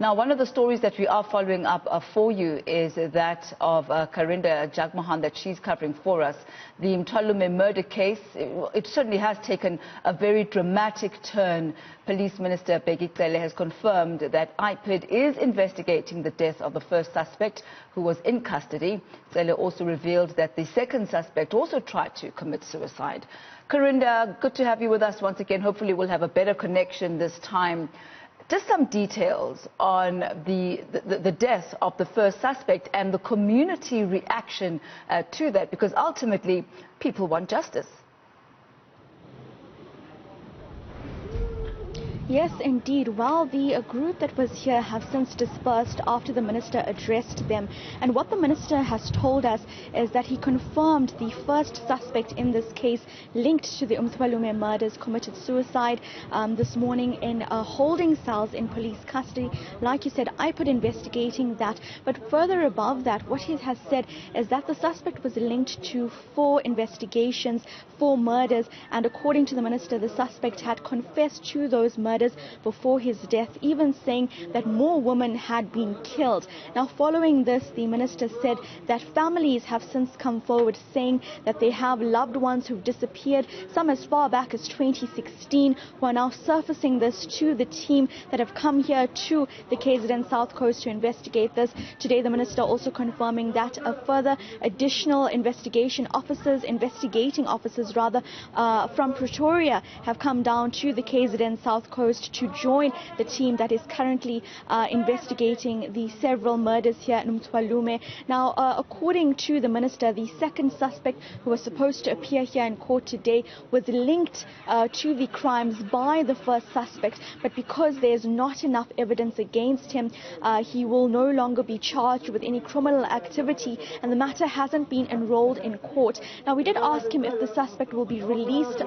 Now, one of the stories that we are following up for you is that of Karinda Jagmohan that she's covering for us. The Mthwalume murder case, it certainly has taken a very dramatic turn. Police Minister Bheki Cele has confirmed that IPID is investigating the death of the first suspect who was in custody. Cele also revealed that the second suspect also tried to commit suicide. Karinda, good to have you with us once again. Hopefully we'll have a better connection this time. Just some details on the death of the first suspect and the community reaction to that, because ultimately people want justice. Yes, indeed. Well, the group that was here have since dispersed after the minister addressed them. And what the minister has told us is that he confirmed the first suspect in this case linked to the Mthwalume murders committed suicide this morning in holding cells in police custody. Like you said, IPID investigating that. But further above that, what he has said is that the suspect was linked to 4 investigations, 4 murders. And according to the minister, the suspect had confessed to those murders before his death, even saying that more women had been killed. Now, following this, the minister said that families have since come forward saying that they have loved ones who've disappeared, some as far back as 2016, who are now surfacing this to the team that have come here to the KZN South Coast to investigate this. Today, the minister also confirming that a further additional investigating officers from Pretoria have come down to the KZN South Coast to join the team that is currently investigating the several murders here in Mthwalume. Now, according to the minister, the second suspect who was supposed to appear here in court today was linked to the crimes by the first suspect, but because there's not enough evidence against him, he will no longer be charged with any criminal activity, and the matter hasn't been enrolled in court. Now, we did ask him if the suspect will be released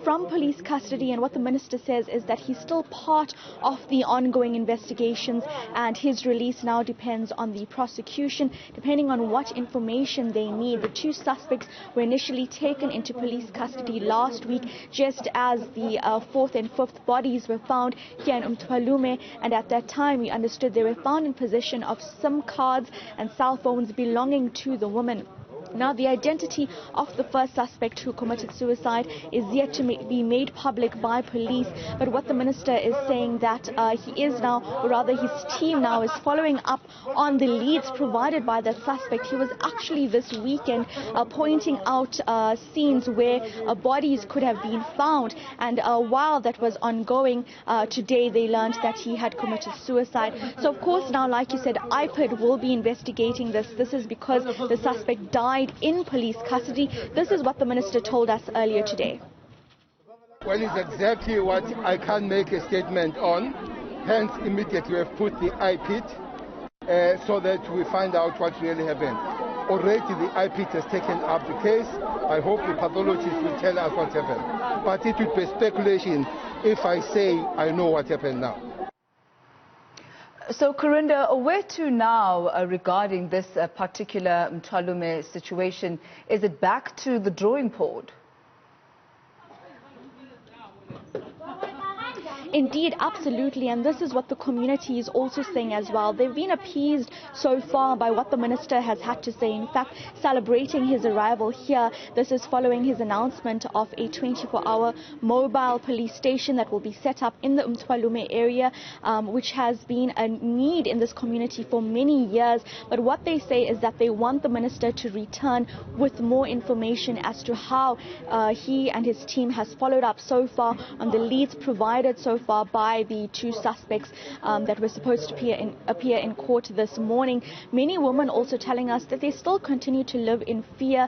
from police custody, and what the minister says is that he's still part of the ongoing investigations, and his release now depends on the prosecution, depending on what information they need. The 2 suspects were initially taken into police custody last week, just as the 4th and 5th bodies were found here in Mthwalume, and at that time we understood they were found in possession of SIM cards and cell phones belonging to the woman. Now, the identity of the first suspect who committed suicide is yet to be made public by police, but what the minister is saying that he is now, or rather his team now, is following up on the leads provided by that suspect. He was actually this weekend pointing out scenes where bodies could have been found, and while that was ongoing, today they learned that he had committed suicide. So of course now, like you said, IPID will be investigating this. This is because the suspect died in police custody. This is what the minister told us earlier today. Well, it's exactly what I can't make a statement on. Hence, immediately we have put the IPID so that we find out what really happened. Already the IPID has taken up the case. I hope the pathologist will tell us what happened. But it would be speculation if I say I know what happened now. So, Karinda, where to now regarding this particular Mthwalume situation? Is it back to the drawing board? Indeed, absolutely, and this is what the community is also saying as well. They've been appeased so far by what the minister has had to say. In fact, celebrating his arrival here, this is following his announcement of a 24-hour mobile police station that will be set up in the Mthwalume area, which has been a need in this community for many years. But what they say is that they want the minister to return with more information as to how he and his team has followed up so far on the leads provided so far by the 2 suspects that were supposed to appear in court this morning. Many women also telling us that they still continue to live in fear.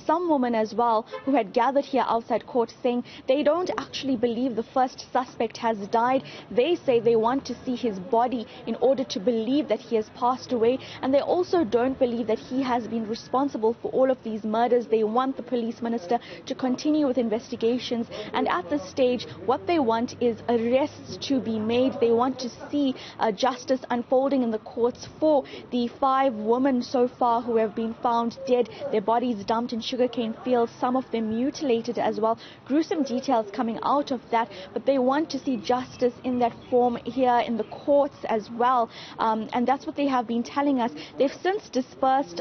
Some women as well who had gathered here outside court saying they don't actually believe the first suspect has died. They say they want to see his body in order to believe that he has passed away, and they also don't believe that he has been responsible for all of these murders. They want the police minister to continue with investigations, and at this stage what they want is a arrests to be made. They want to see justice unfolding in the courts for the 5 women so far who have been found dead, their bodies dumped in sugarcane fields, some of them mutilated as well. Gruesome details coming out of that, but they want to see justice in that form here in the courts as well, and that's what they have been telling us. They've since dispersed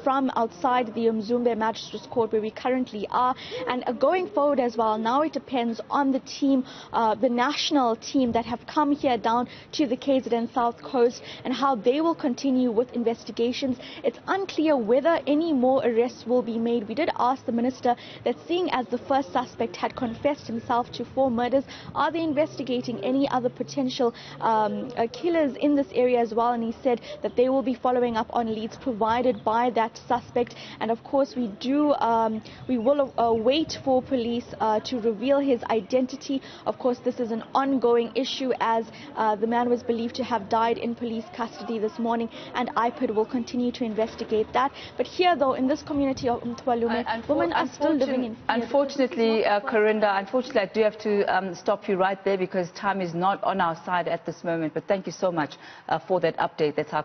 from outside the Mzumbe Magistrates Court where we currently are, and going forward as well, now it depends on the team, the national team that have come here down to the KZN South Coast and how they will continue with investigations. It's unclear whether any more arrests will be made. We did ask the minister that, seeing as the first suspect had confessed himself to 4 murders, are they investigating any other potential killers in this area as well, and he said that they will be following up on leads provided by that suspect. And of course we will wait for police to reveal his identity. Of course this is an ongoing issue as the man was believed to have died in police custody this morning, and IPID will continue to investigate that. But here though, in this community of Mthwalume, women are still living in fear. Unfortunately, Karinda, I do have to stop you right there because time is not on our side at this moment. But thank you so much for that update. That's our